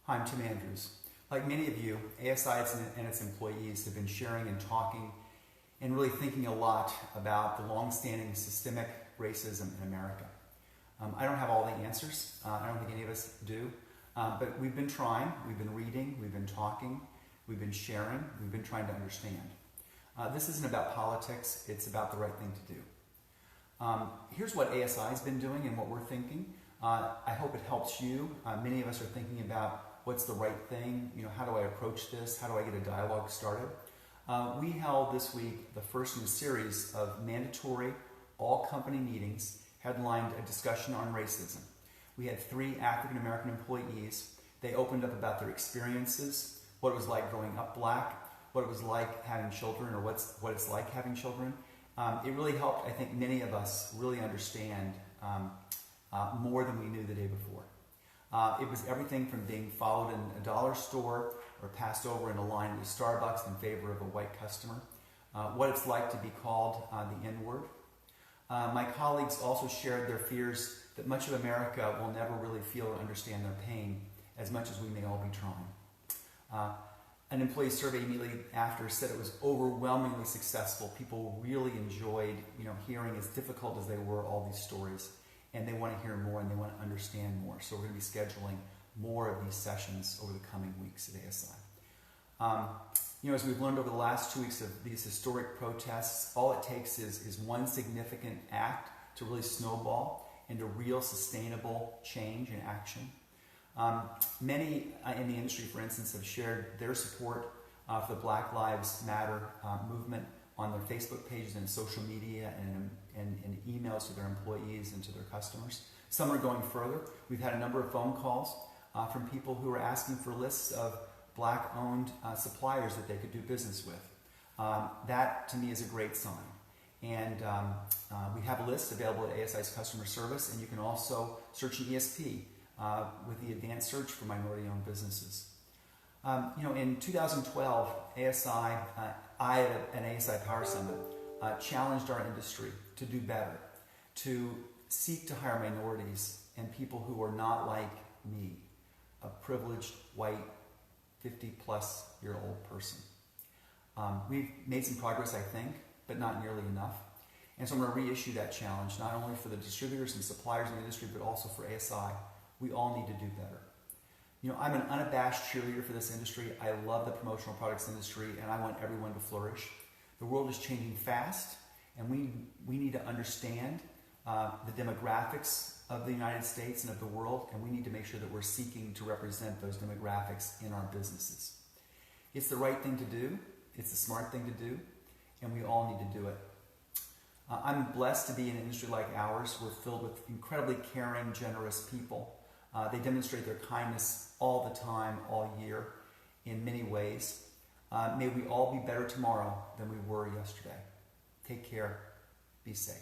Hi, I'm Tim Andrews. Like many of you, ASI and its employees have been sharing and talking and really thinking a lot about the long-standing systemic racism in America. I don't have all the answers. I don't think any of us do. But we've been trying, we've been reading, we've been talking, we've been sharing, we've been trying to understand. This isn't about politics, it's about the right thing to do. Here's what ASI has been doing and what we're thinking. I hope it helps you. Many of us are thinking about what's the right thing, how do I approach this, how do I get a dialogue started. We held this week the first in a series of mandatory all-company meetings headlined a discussion on racism. We had 3 African American employees. They opened up about their experiences, what it was like growing up black, what it was like having children, or what it's like having children. It really helped, I think, many of us really understand more than we knew the day before. It was everything from being followed in a dollar store or passed over in a line at a Starbucks in favor of a white customer, what it's like to be called the N-word. My colleagues also shared their fears that much of America will never really feel or understand their pain as much as we may all be trying. An employee survey immediately after said it was overwhelmingly successful. People really enjoyed hearing, as difficult as they were, all these stories. And they want to hear more and they want to understand more. So we're going to be scheduling more of these sessions over the coming weeks at ASI. As we've learned over the last 2 weeks of these historic protests, all it takes is one significant act to really snowball into real sustainable change and action. Many in the industry, for instance, have shared their support for the Black Lives Matter movement on their Facebook pages and social media and emails to their employees and to their customers. Some are going further. We've had a number of phone calls from people who are asking for lists of black-owned suppliers that they could do business with. That, to me, is a great sign. And we have a list available at ASI's customer service, and you can also search an ESP with the advanced search for minority-owned businesses. In 2012, I at an ASI Power Summit challenged our industry to do better, to seek to hire minorities and people who are not like me, a privileged, white, 50-plus-year-old person. We've made some progress, I think, but not nearly enough. And so I'm going to reissue that challenge, not only for the distributors and suppliers in the industry, but also for ASI. We all need to do better. I'm an unabashed cheerleader for this industry. I love the promotional products industry, and I want everyone to flourish. The world is changing fast, and we need to understand the demographics of the United States and of the world, and we need to make sure that we're seeking to represent those demographics in our businesses. It's the right thing to do. It's the smart thing to do, and we all need to do it. I'm blessed to be in an industry like ours. We're filled with incredibly caring, generous people. They demonstrate their kindness all the time, all year, in many ways. May we all be better tomorrow than we were yesterday. Take care. Be safe.